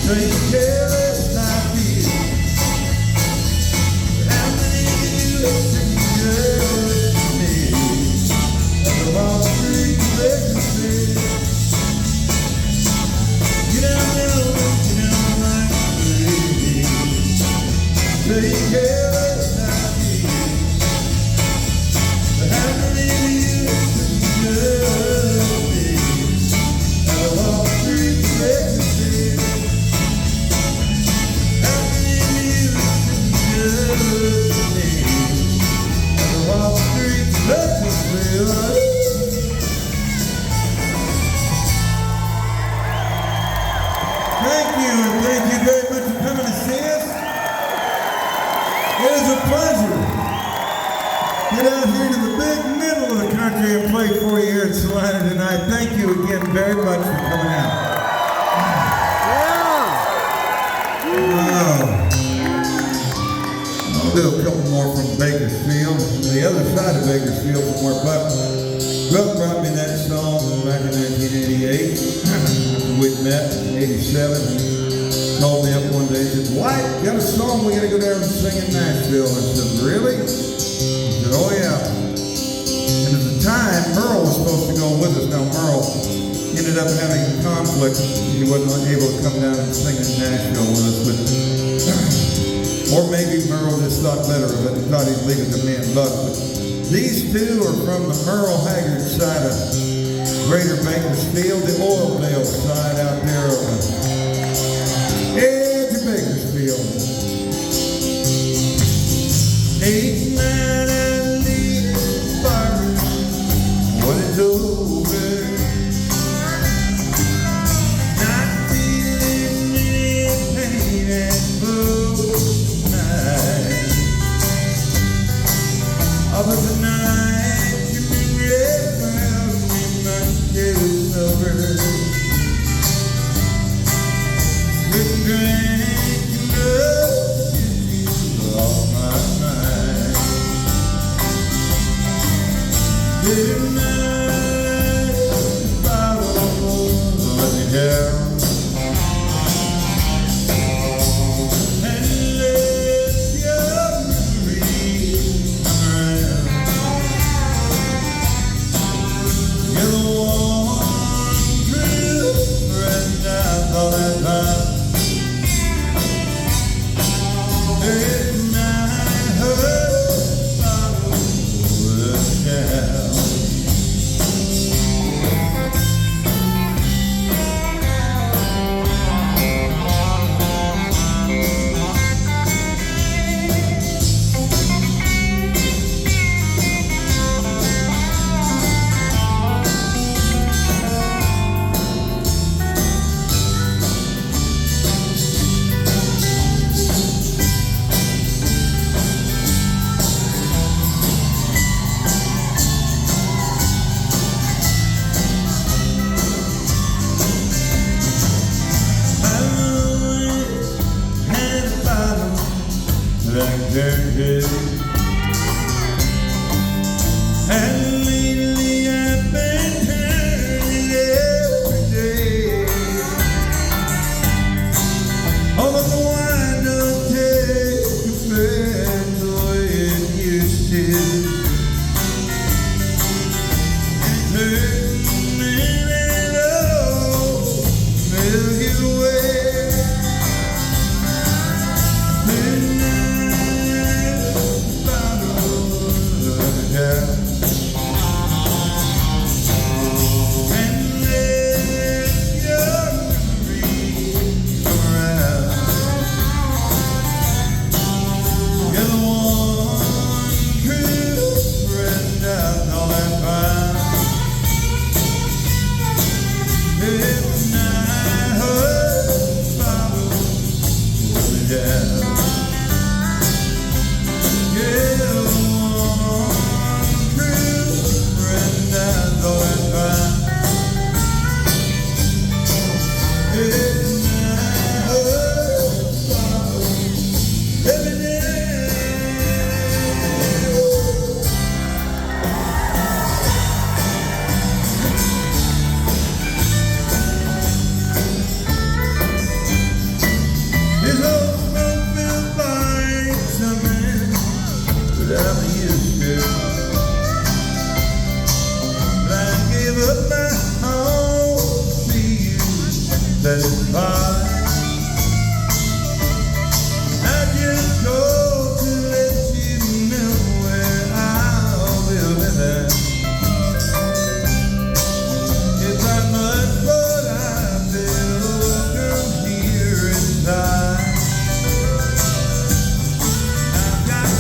Take care of my feet. How many of you listen to me? On the Wall Street Bakersfield. Get out like crazy. Take care of my feet. How many of you listen to me? On the Wall Street Bakersfield. How many of you listen to me? On the Wall Street Bakersfield. Thank you very much for coming to see us. It is a pleasure. Get out here to the big middle of the country and play for you here in Salina tonight. Thank you again very much for coming out. I'll do a couple more from Bakersfield, the other side of Bakersfield from where Buck brought me that song back in 1988. We'd met in 87. Called me up one day and said, Dwight, got a song we gotta go down and sing in Nashville. I said, really? He said, oh yeah. And at the time, Merle was supposed to go with us. Now Merle ended up having a conflict. He wasn't able to come down and sing in Nashville with us. But or maybe Merle just thought better of it and thought he'd leave it to me and Buck. But these two are from the Merle Haggard side of Greater Bakersfield, the Oildale side out there on the edge of Bakersfield. 8, 9, and leave fire when it's over. Not feeling any pain and both night. Other than night, you've been red around me, my days over. Didn't drink enough to use all my mind. Didn't I bottle let me down? And let your memory come around. You're the one true friend I thought I'd find. And I heard bottle let down. And lately I've been turning every day. Although the wine don't take effect the way it used to. And turning it all Milky Way. advice. I just called to let you know where I'll be living. It's not much, but I feel welcome here inside. I've got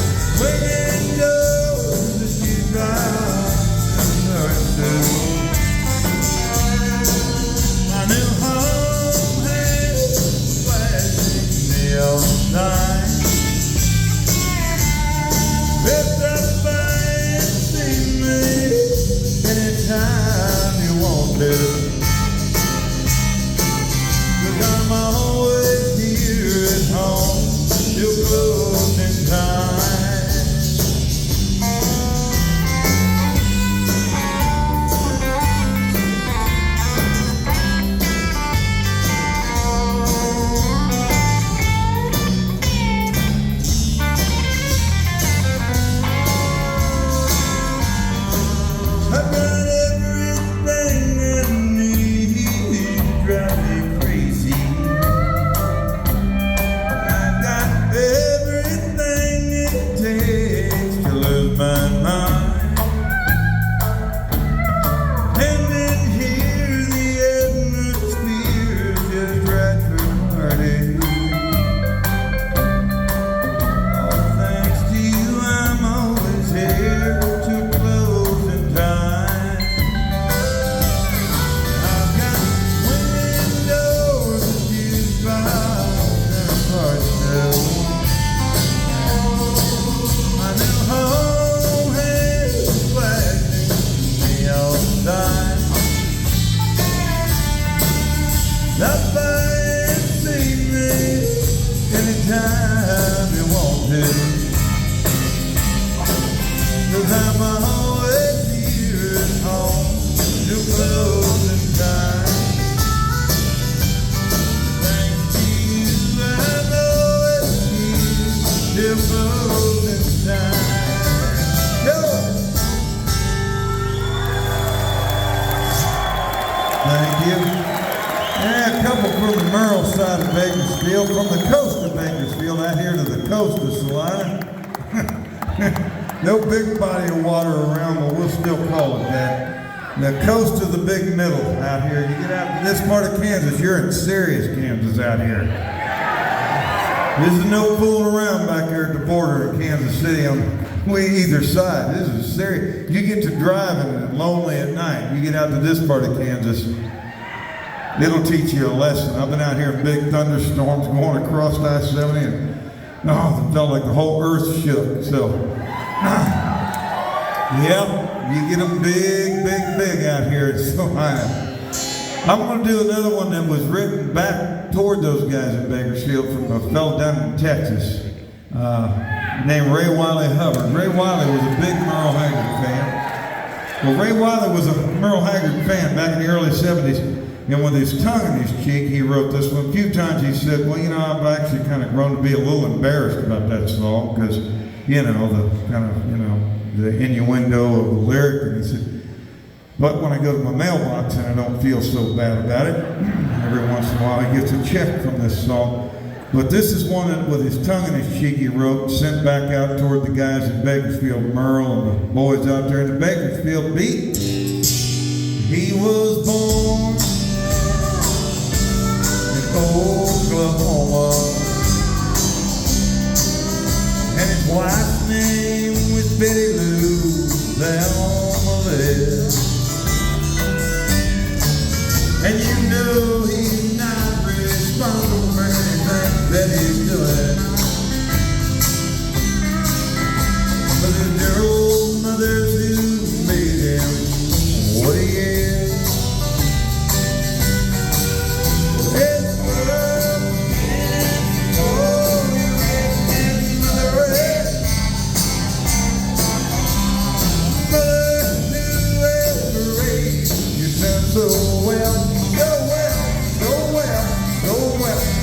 windows that you drive and nurses. My new home has flashing neon signs. Lift up and see me anytime you want to. 'Cause I'm always here at home till closing time. I've got everything I need to drive me crazy. I've got everything it takes to lose my mind. And in here the atmosphere just right for party. Oh, thanks to you, I'm always here to closing time. I've got windows that you drive and parts too. My new home has flashing neon signs. Stop by and see me anytime you want to. 'Cause I'm always here at home till closing time. Thanks to you, I'm always here till closing time. Go! Thank you. Yeah, a couple from the Merle side of Bakersfield, from the coast of Bakersfield, out here to the coast of Salina. No big body of water around, but we'll still call it that. The coast of the big middle out here. You get out to this part of Kansas, you're in serious Kansas out here. This is no fooling around back there at the border in Kansas City on either side. This is serious. You get to driving lonely at night. You get out to this part of Kansas, it'll teach you a lesson. I've been out here in big thunderstorms going across I-70 and it felt like the whole earth shook. So, yeah, you get them big, big, big out here at Salina. I'm going to do another one that was written back toward those guys in Bakersfield from a fellow down in Texas named Ray Wiley Hubbard. Ray Wiley was a big Merle Haggard fan. Well, Ray Wiley was a Merle Haggard fan back in the early 70s. And with his tongue in his cheek, he wrote this one. A few times he said, well, I've actually kind of grown to be a little embarrassed about that song because, the kind of, the innuendo of the lyric. And he said, but when I go to my mailbox and I don't feel so bad about it, every once in a while he gets a check from this song. But this is one that with his tongue in his cheek he wrote, sent back out toward the guys in Bakersfield, Merle, and the boys out there in the Bakersfield beat. He was born Oklahoma, and his wife's name was Betty Lou, down on the list. And he's not responsible for anything that he's doing, but his dear old mother's who made him what he is. So well.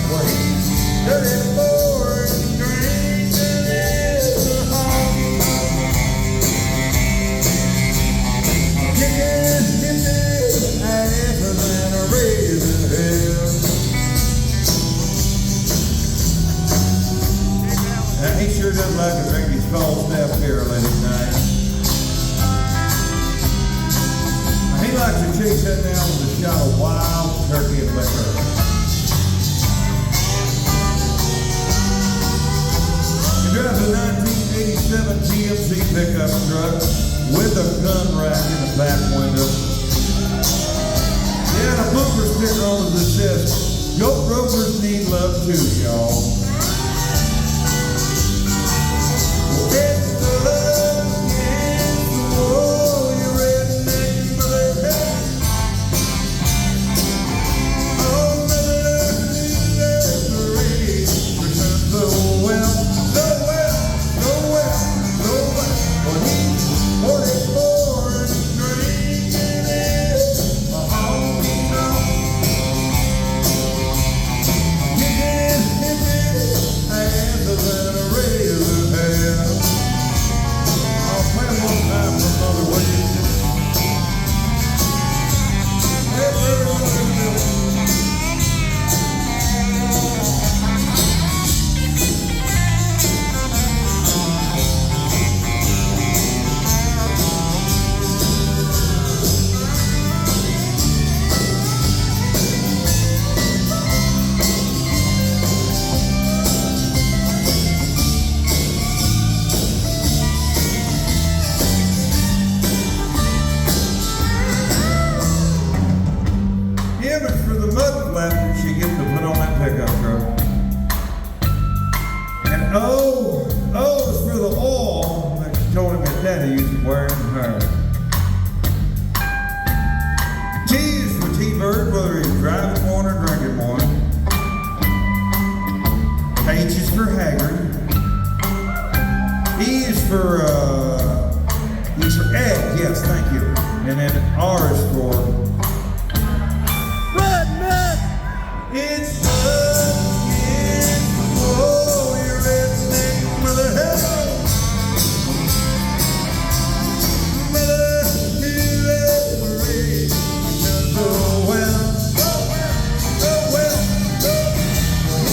Well, he's done it for a stranger in the home. Kicking his asses and raising hell. sure does like to drink his tall staff beer late at night. He likes to chase that down with a shot of wild turkey and liquor. He drives a 1987 GMC pickup truck with a gun rack in the back window. Yeah, and a bumper sticker on it that says, "Goat rovers need love too, y'all." It's the love, it's the war, you redneck mother. Oh, mother, the race returns so well, so well, so well, so well. Well, he's 44 and drinking it, a honky tonk. Kicking, asses and a razor hair. I'll play one time for Mother Williams. She gets to put on that pickup truck. And it's for the oil that she told him his daddy used to wear in her. T is for T-Bird, whether he's driving one or drinking one. H is for Haggard. E is for egg, yes, thank you. And then R is for it's love, it's the war, you redneck mother. Mother, you let the race return so well, so well, so well, so well.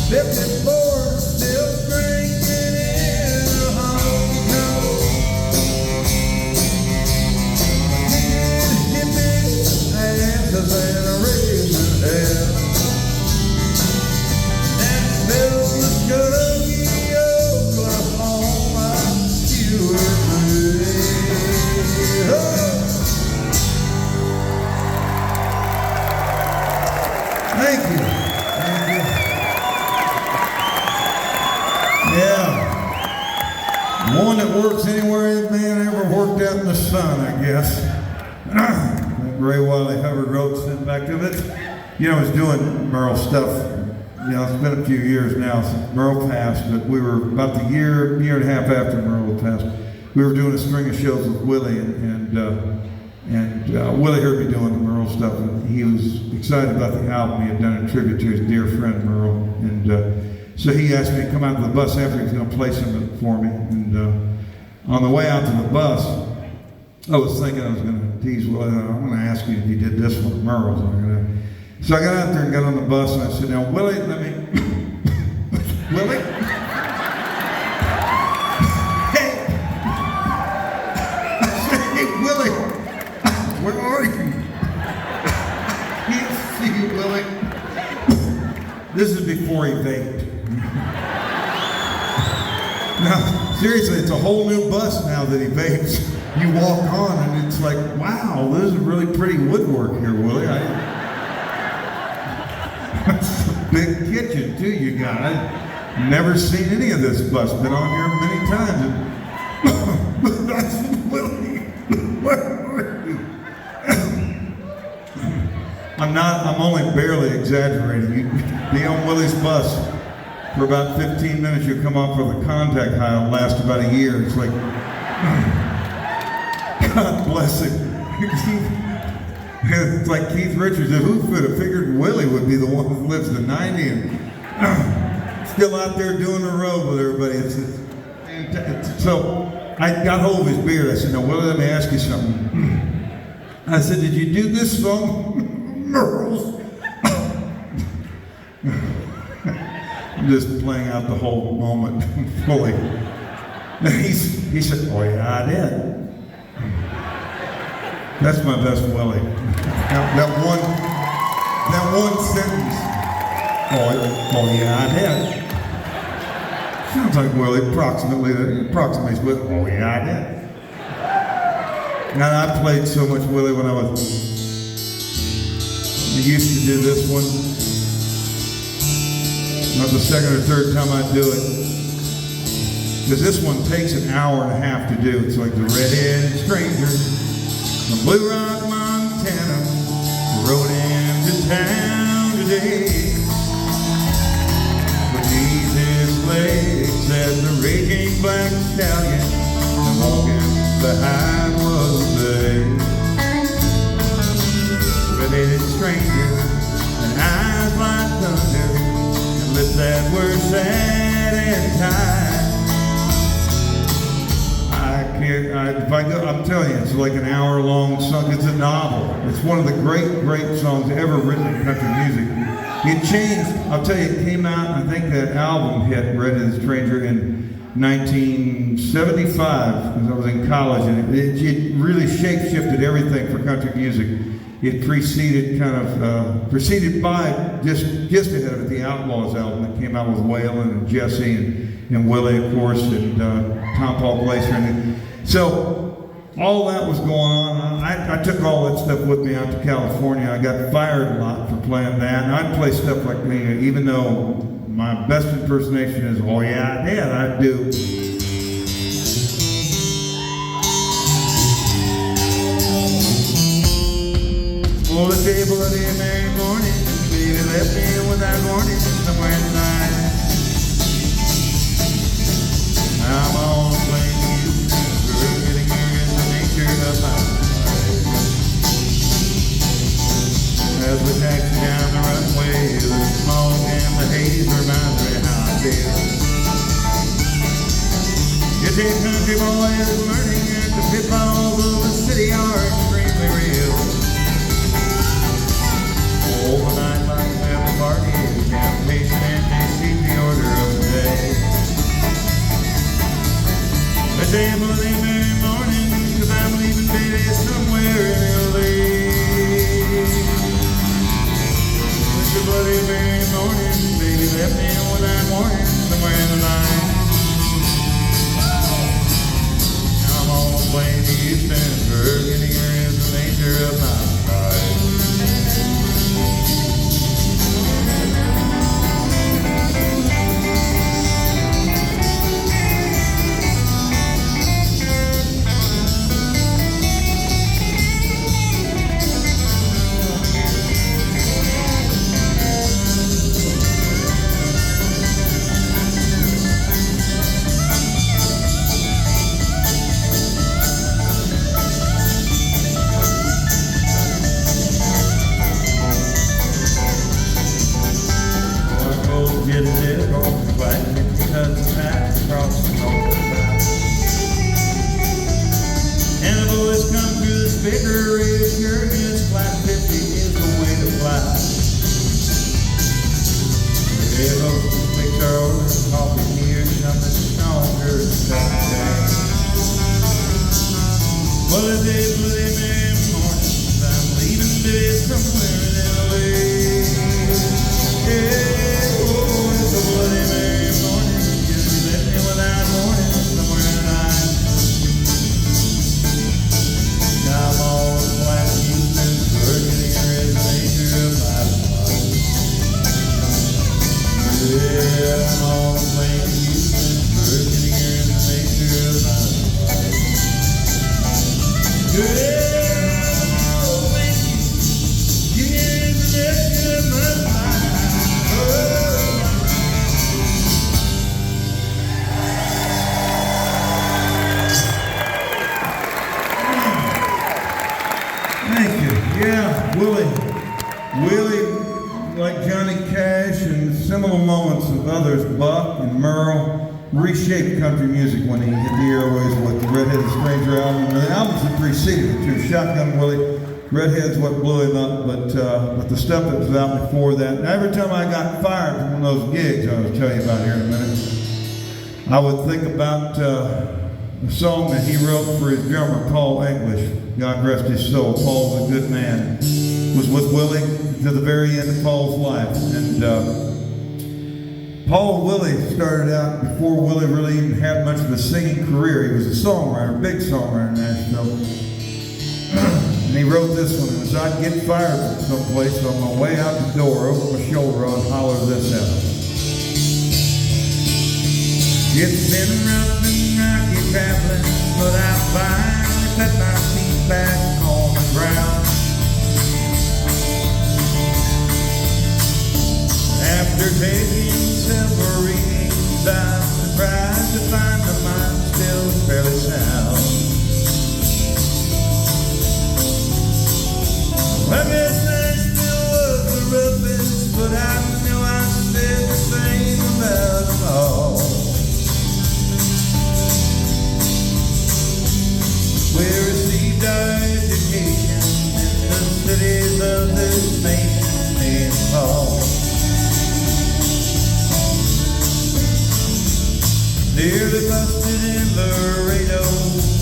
54, still drinking in a honky tonk. Hippie, asses and a razor hair. Muskogee, Oklahoma, USA. Thank you. Thank you. Yeah. One that works anywhere that man ever worked out in the sun, I guess. That Gray Wiley Hubbard wrote sent back to it. You know, I was doing Merle stuff. You know, it's been a few years now since Merle passed, but we were about the year and a half after Merle passed. We were doing a string of shows with Willie, and Willie heard me doing the Merle stuff, and he was excited about the album. He had done a tribute to his dear friend Merle, and so he asked me to come out to the bus after he was going to play some of it for me. And on the way out to the bus, I was thinking I was going to tease Willie. I'm going to ask you if you did this one, Merle's. So I got out there and got on the bus, and I said, "Now, Willie, let me..." Willie? Hey! I said, "Hey, Willie, where are you?" Can't see you, Willie. This is before he vaped. Now, seriously, it's a whole new bus now that he vapes. You walk on, and it's like, wow, this is really pretty woodwork here, Willie. Big kitchen too you got. I've never seen any of this bus. Been on here many times. That's Willie. Where are you? I'm only barely exaggerating. You be on Willie's bus for about 15 minutes, you'll come off with a contact high. It'll last about a year. It's like, God bless him. It's like Keith Richards. Who would have figured Willie would be the one who lives to 90 and still out there doing the road with everybody. So I got hold of his beard. I said, "No, Willie, let me ask you something." I said, "Did you do this song, Merle's?" just playing out the whole moment fully. He said, "Oh yeah, I did." That's my best Willie. That one sentence. Oh yeah, I did. Sounds like Willie, approximates with, "Oh yeah, I did." And I played so much Willie when I used to do this one. Not the second or third time I do it. Because this one takes an hour and a half to do. It's like the Redheaded Stranger from Blue Rock, Montana, rode into town today. Beneath his legs as the raging black stallion, and walking behind was the Redheaded Stranger, and eyes like thunder, and lips that were sad and tight. I'm telling you, it's like an hour-long song. It's a novel. It's one of the great songs ever written in country music. It changed. I'll tell you, it came out, I think that album hit Redheaded Stranger in 1975, because I was in college, and it really shape-shifted everything for country music. It preceded by just ahead of it, the Outlaws album that came out with Waylon and Jesse and Willie, of course, and Tom Paul Glaser. And so all that was going on. I took all that stuff with me out to California. I got fired a lot for playing that. And I'd play stuff like, even though my best impersonation is, "Oh yeah, I did," I'd do. Oh, the table of the merry morning, baby left me without warning somewhere in the night. I'm on playing you, forgetting you in the nature of my life. As we taxi down the runway, the smoke and the haze remind me how I feel. You see, country boy is learning that the pitfalls of the city are extremely real. Overnight life, every party is temptation, and they seek the order of the day. The table of the merry morning, 'cause I'm leaving baby somewhere in L.A. It's a bloody merry morning, baby left me without warning somewhere in the night. I'm on the plane to Houston, forgetting her is the nature of my life. Willie, like Johnny Cash and similar moments of others, Buck and Merle, reshaped country music when he hit the airways with the Redheaded Stranger album. And the albums that preceded it, too. Shotgun Willie, Redhead's what blew him up, but the stuff that was out before that. Now, every time I got fired from one of those gigs I was telling you about here in a minute, I would think about the song that he wrote for his drummer, Paul English. God rest his soul. Paul's a good man. Was with Willie to the very end of Paul's life. And Paul and Willie started out before Willie really even had much of a singing career. He was a songwriter, a big songwriter in Nashville. And he wrote this one. As I'd get fired from someplace on my way out the door, over my shoulder, I'd holler this out. It's been rough and rocky traveling, but I finally set my feet back on the ground. After taking several readings, I'm surprised to find the mind still fairly sound. I guess I still was the roughest, but I knew I said the same about them all. We received our education in the cities of this nation and Paul. Nearly busted in Laredo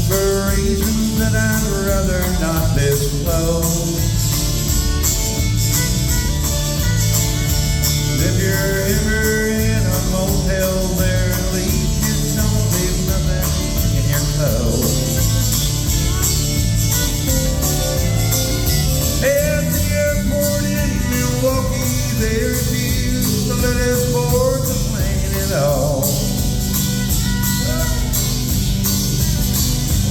for reasons that I'd rather not disclose. If you're ever in a motel there, at least you don't leave nothing in your clothes. At the airport in Milwaukee, they refused to let us board the plane at all.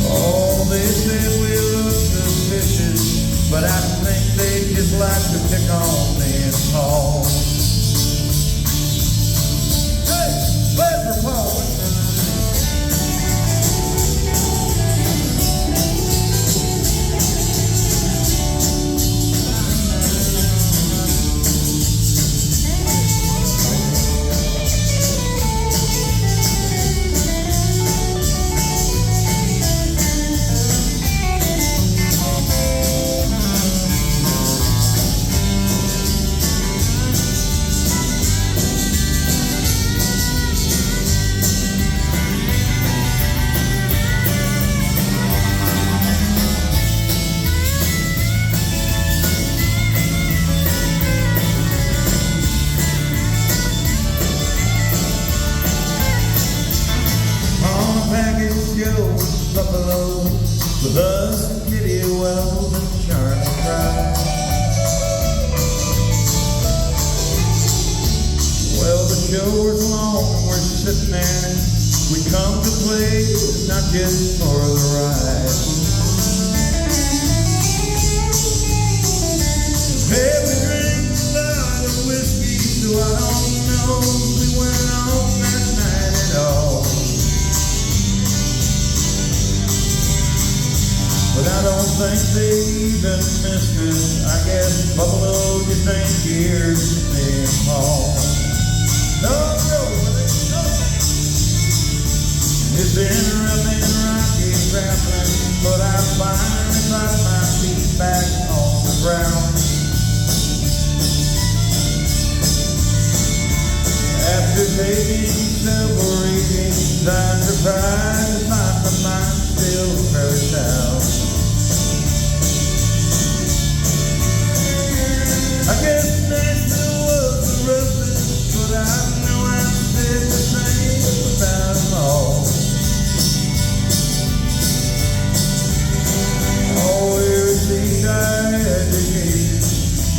Oh, they said we look suspicious, but I think they just like to pick on me and Paul. Hey, play for Paul. Buffalo, with us, Kitty Wells, and Charlie Fry. Well, the show was long, we're sitting there. We come to play, not just for the ride. Hey, we drank a lot of whiskey, so I don't know if we went on that night at all. But I don't think they even missed us. I guess Buffalo just ain't here to stay in Paul. No, it's been rough and rocky traveling, but I finally got my feet back on the ground. After taking several readings, I'm surprised to find my mind still very sound. I guess Nashville was the roughest, but I know I said the same about them all. Oh, we received our education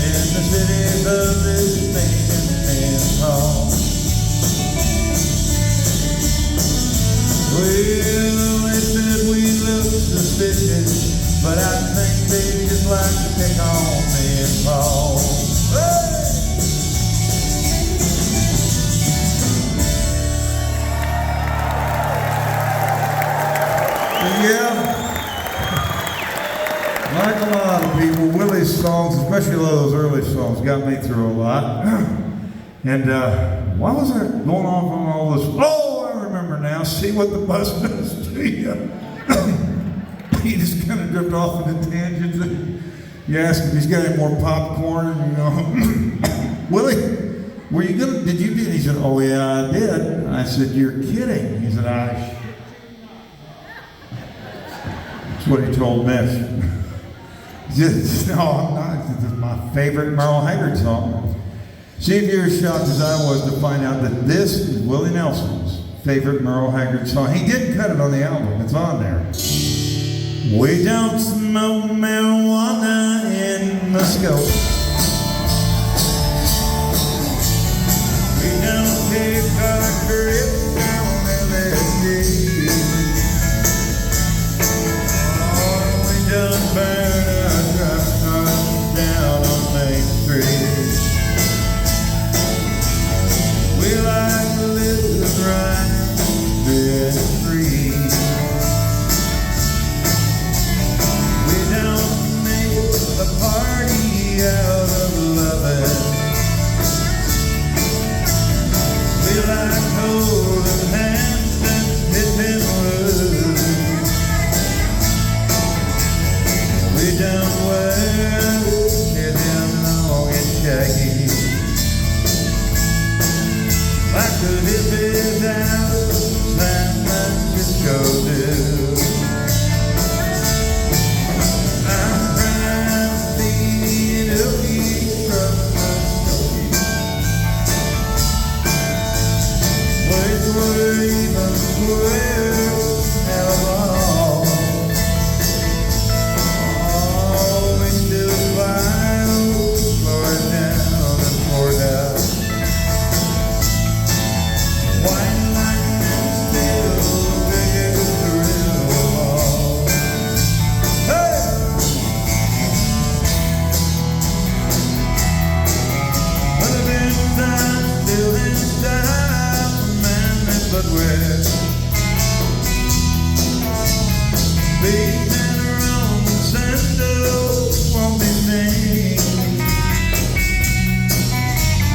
in the cities of this nation and Paul. Well, they said we look suspicious, but I think they just like to pick on me and Paul. Yeah, like a lot of people, Willie's songs, especially those early songs, got me through a lot. And why was I going on from all this? Oh, I remember now. See what the bus does to you. You just kind of drift off into tangents. You ask if he's got any more popcorn, you know. Willie, did you do it? He said, oh yeah, I did. I said, you're kidding. He said, that's what he told me. No, I'm not. This is my favorite Merle Haggard song. See if you're as shocked as I was to find out that this is Willie Nelson's favorite Merle Haggard song. He didn't cut it on the album. It's on there. We don't smoke marijuana in Muskogee. We don't take our trips down LSD. Oh, we don't burn our trucks down on Main Street. We like to live right, being free. A party out of loving. We like holding hands and hitting wood. We don't wear getting long and shaggy like the hippies out of San Francisco do. We're even square at all. Oh, we still fly Florida down and Florida. White lightning still the biggest thrill of all. Hey! Well, the best time still in style. But we're big men around the sandals won't be named.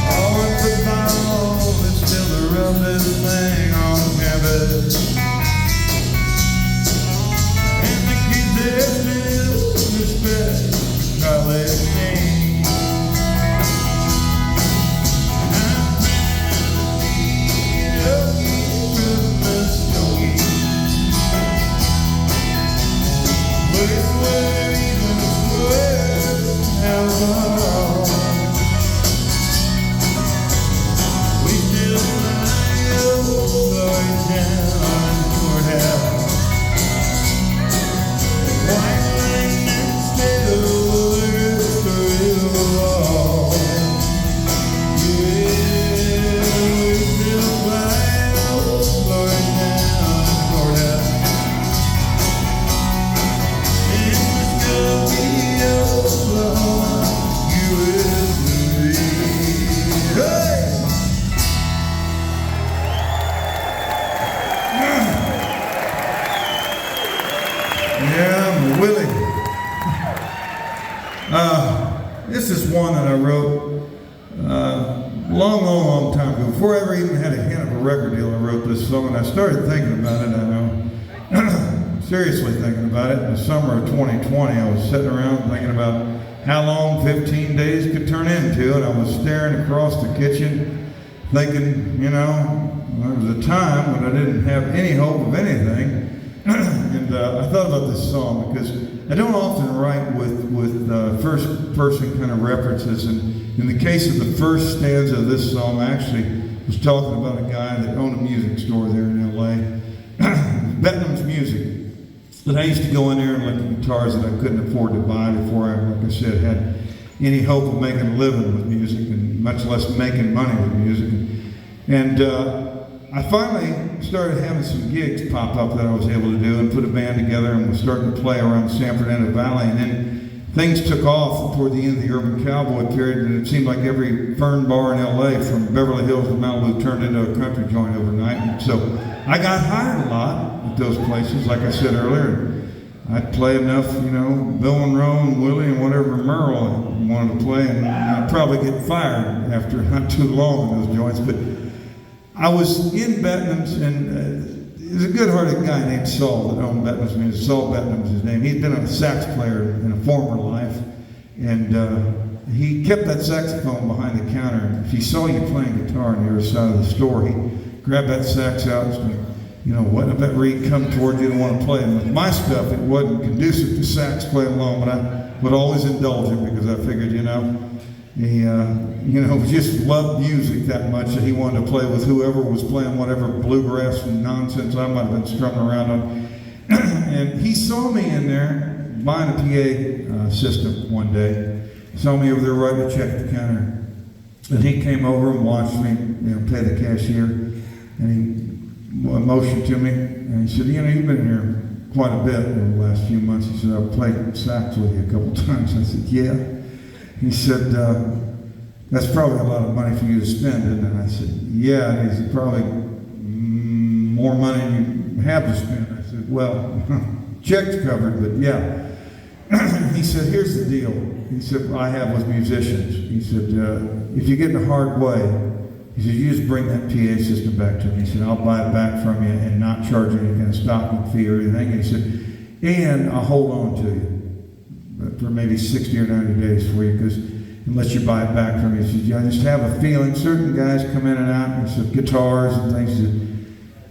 Our football is still the roughest thing on campus. And the kids there still respect college names. This is one that I wrote long time ago. Before I ever even had a hint of a record deal, I wrote this song, and I started thinking about it, I know, seriously thinking about it. In the summer of 2020, I was sitting around thinking about how long 15 days could turn into, and I was staring across the kitchen thinking, you know, there was a time when I didn't have any hope of anything. And I thought about this song because I don't often write with first person kind of references, and in the case of the first stanza of this song, I actually was talking about a guy that owned a music store there in LA, Betnam's Music. But I used to go in there and look at guitars that I couldn't afford to buy before I, like I said, had any hope of making a living with music, and much less making money with music. And I finally started having some gigs pop up that I was able to do, and put a band together, and was starting to play around the San Fernando Valley. And then things took off toward the end of the Urban Cowboy period, and it seemed like every fern bar in LA from Beverly Hills to Malibu turned into a country joint overnight. And so I got hired a lot at those places, like I said earlier. I'd play enough, you know, Bill Monroe and Willie and whatever Merle wanted to play, and I'd probably get fired after not too long in those joints. But I was in Betnam's, and there's a good-hearted guy named Saul that owned Betnam's Music. Saul Betnam's his name. He'd been a sax player in a former life, And he kept that saxophone behind the counter. If he saw you playing guitar on the other side of the store, he'd grab that sax out and, you know, what if that reed come toward you and want to play? And with my stuff, it wasn't conducive to sax playing along, but I would always indulge him because I figured, you know, he, you know, just loved music that much that he wanted to play with whoever was playing whatever bluegrass and nonsense I might have been strumming around on. And he saw me in there buying a PA system one day. He saw me over there writing a check at the counter. And he came over and watched me, you know, pay the cashier. And he motioned to me. And he said, you know, you've been here quite a bit over the last few months. He said, I've played sax with you a couple times. I said, yeah. He said, that's probably a lot of money for you to spend, isn't it? I said, yeah. And he said, probably more money than you have to spend. I said, well, check's covered, but yeah. He said, here's the deal. He said, I have with musicians. He said, if you get in a hard way, he said, you just bring that PA system back to me. He said, I'll buy it back from you and not charge you any kind of stocking fee or anything. And he said, and I'll hold on to you for maybe 60 or 90 days for you, because unless you buy it back from me. He said, I just have a feeling certain guys come in and out and some guitars and things that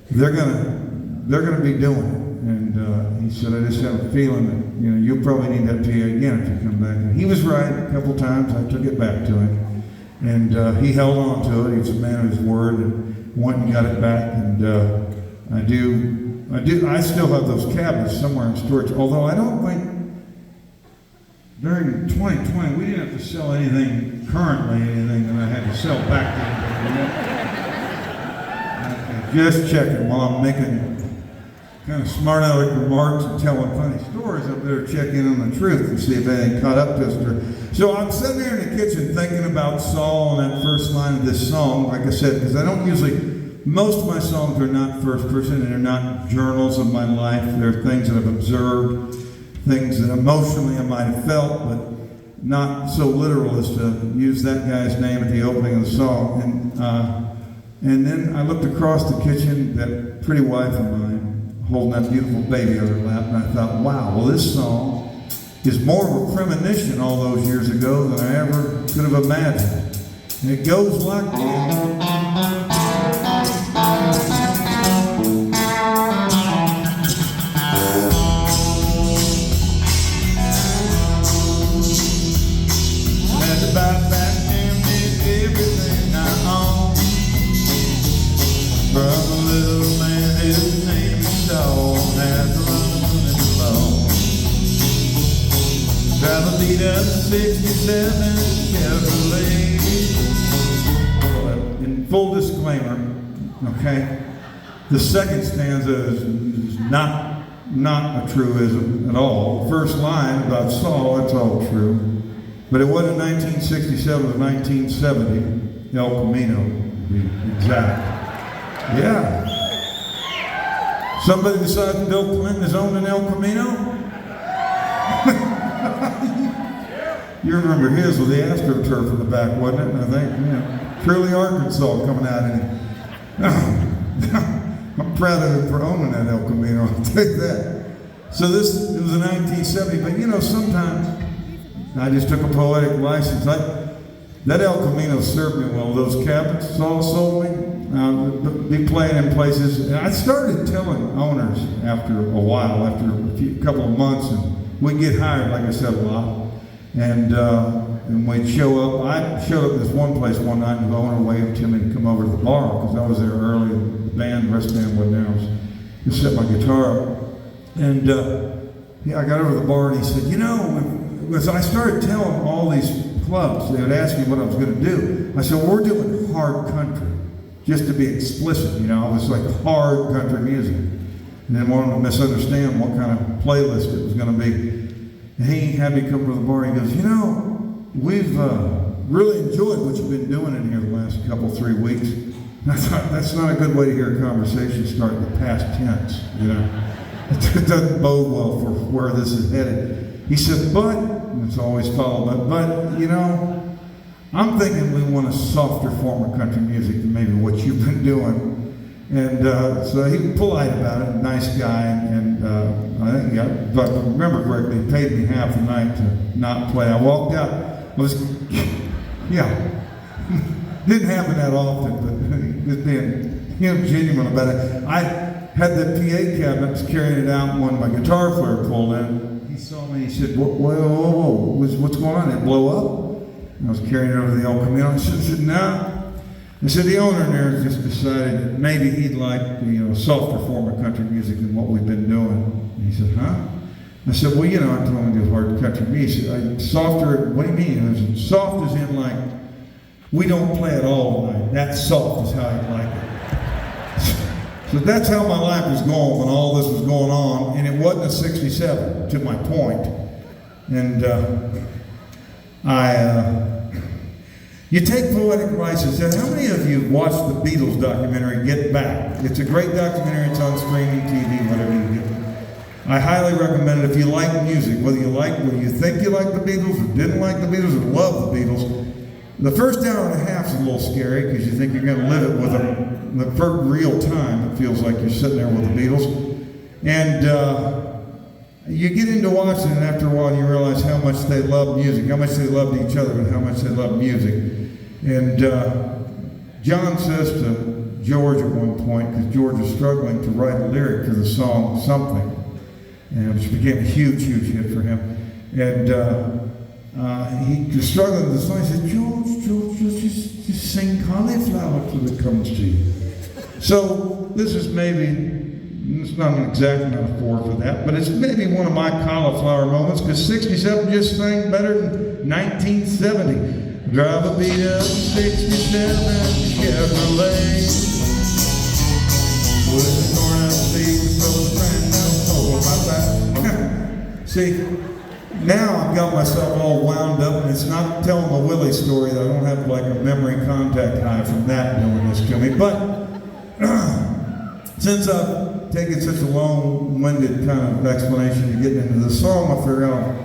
they're gonna be doing it. And he said, I just have a feeling that, you know, you'll probably need that PA again if you come back. And he was right a couple times. I took it back to him. And he held on to it. He was a man of his word and went and got it back. And I still have those cabinets somewhere in storage, although I don't think during 2020, we didn't have to sell anything that I had to sell back then. Okay, just checking while I'm making kind of smart aleck remarks and telling funny stories. I better check in on the truth and see if anything caught up to us. So I'm sitting there in the kitchen thinking about Saul and that first line of this song, like I said, because I don't usually, most of my songs are not first person and they're not journals of my life. They're things that I've observed, things that emotionally I might have felt, but not so literal as to use that guy's name at the opening of the song. And then I looked across the kitchen, that pretty wife of mine, holding that beautiful baby on her lap, and I thought, wow, well, this song is more of a premonition all those years ago than I ever could have imagined. And it goes like this. From a little man, his name is Saul, has running alone. Drive a beat up 67 Chevrolet. In full disclaimer, okay, the second stanza is not a truism at all. The first line about Saul, that's all true. But it wasn't 1967, it was 1970, El Camino, to be exact. Yeah. Somebody decided Bill Clinton is owning El Camino? You remember his with the AstroTurf in the back, wasn't it? And I think, yeah, Truly Arkansas coming out in it. I'm proud of him for owning that El Camino, I'll take that. So it was in 1970, but you know, sometimes I just took a poetic license. That El Camino served me well. Those cabinets Saul sold me, be playing in places. And I started telling owners after a while, after a couple of months, and we'd get hired, like I said, a lot. And we'd show up. I showed up at this one place one night, and the owner waved to me to come over to the bar, because I was there early. The rest band wasn't there. I was just set my guitar up. And I got over to the bar, and he said, you know, as I started telling all these clubs, they would ask me what I was going to do. I said, well, we're doing hard country, just to be explicit, you know. It was like hard country music. And then wanted to misunderstand what kind of playlist it was going to be. And he had me come to the bar, he goes, you know, we've really enjoyed what you've been doing in here the last couple, 3 weeks. And I thought, that's not a good way to hear a conversation start in the past tense, you know. It doesn't bode well for where this is headed. He said, but, and it's always followed, but, you know, I'm thinking we want a softer form of country music than maybe what you've been doing. And so he was polite about it, nice guy, and I think, if I remember correctly, he paid me half the night to not play. I walked out, didn't happen that often, but just being genuine about it. I had the PA cabinets carrying it out when my guitar player pulled in. He saw me, he said, whoa, what's going on? Did it blow up? And I was carrying it over the El Camino. I said, no. I said, the owner there just decided that maybe he'd like softer form of country music than what we've been doing. And he said, huh? I said, well, I told him to do hard country music. Softer, what do you mean? I said, soft as in like, we don't play it all tonight. That soft is how you like it. So that's how my life was going when all this was going on, and it wasn't a 67, to my point. And you take poetic license. How many of you watched the Beatles documentary, Get Back? It's a great documentary. It's on streaming TV, whatever you get. I highly recommend it if you like music, whether you think you like the Beatles or didn't like the Beatles or love the Beatles. The first hour and a half is a little scary because you think you're going to live it with them. The first real time, it feels like you're sitting there with the Beatles. And you get into watching it, and after a while you realize how much they loved music, how much they loved each other, and how much they loved music. And John says to George at one point, because George was struggling to write a lyric to the song Something, and which became a huge, huge hit for him. And he was struggling with the song. He said, George, just sing Cauliflower till it comes to you. So this is it's not an exact metaphor for that, but it's maybe one of my cauliflower moments, because 67 just sang better than 1970. Drive a beat up 67 Chevrolet with a torn up seat for a brand new my back. See, now I've got myself all wound up, and it's not telling the Willie story that I don't have like a memory contact high from that doing this to me. But since I've taken such a long-winded kind of explanation to get into the song, I figure I'll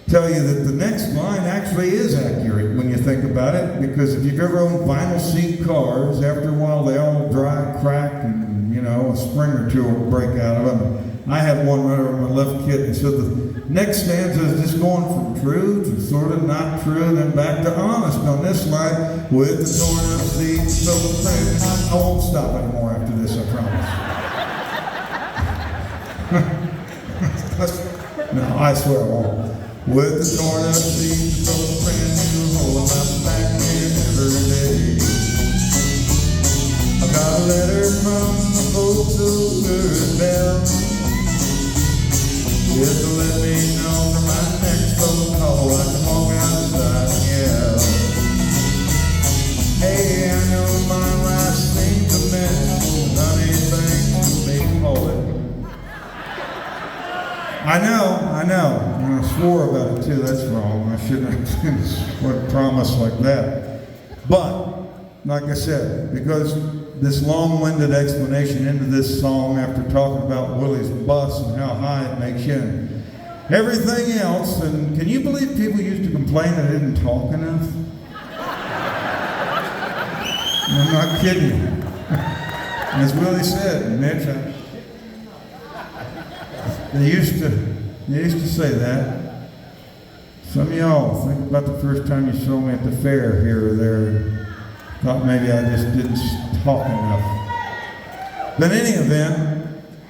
tell you that the next line actually is accurate when you think about it, because if you've ever owned vinyl seat cars, after a while they all dry, crack, and a spring or two will break out of them. I had one right over my left kit, and so the next stanza is just going from true to sort of not true, and then back to honest on this line, with the torn up seats, so I won't stop anymore after this, I promise. No, I swear I won't. With the torn up seats, so brand new, holding my back in every day. I got a letter from the folks over Bell. Just to let me know for my next phone call, I can walk outside and yell. Hey, I know my last name's a mess, not anything to make a poet. I know. And I swore about it too, that's wrong. I shouldn't have promised like that. But, like I said, because this long-winded explanation into this song after talking about Willie's bus and how high it makes you and everything else, and can you believe people used to complain that I didn't talk enough? I'm not kidding you. As Willie said, Mitch, they used to say that. Some of y'all think about the first time you saw me at the fair here or there and thought maybe I just didn't talk enough. But in any event,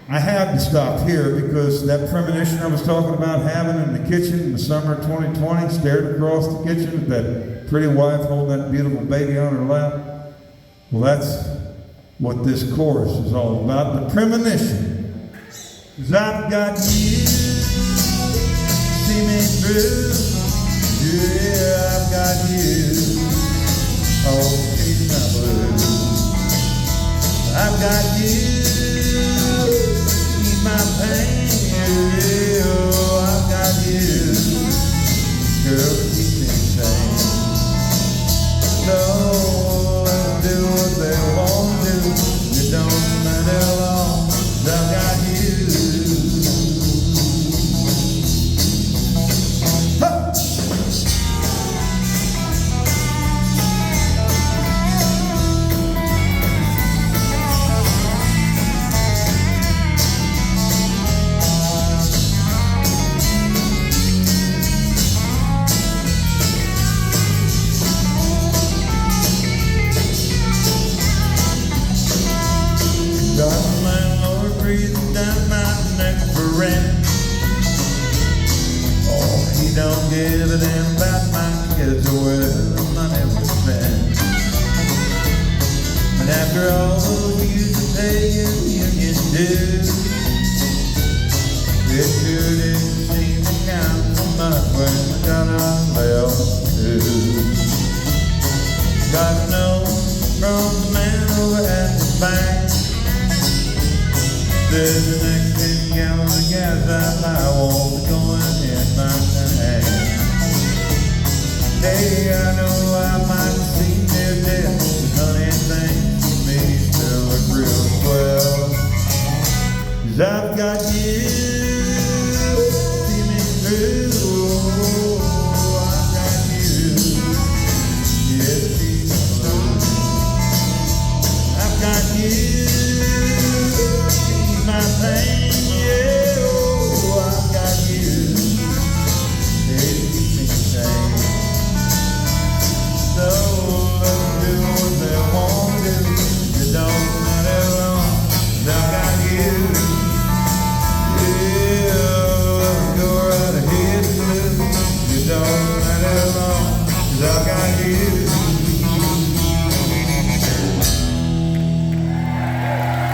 I had to stop here because that premonition I was talking about having in the kitchen in the summer of 2020, stared across the kitchen at that pretty wife holding that beautiful baby on her lap. Well, that's what this chorus is all about, the premonition. 'Cause I've got you, see me through. Yeah, I've got you. Oh, keep my blue. I've got you, ease my pain. Oh, I've got you, girl, keep me sane. So do what they want to do. It don't matter long. I've got you. He don't give a damn about my kids or where the money was spent. And after all those years of paying union dues, it sure didn't seem to count so much when we got our left to. Got a note from the man over at the bank. Said the next 10 gallons of gas I won't be going in my tank. Hey, I know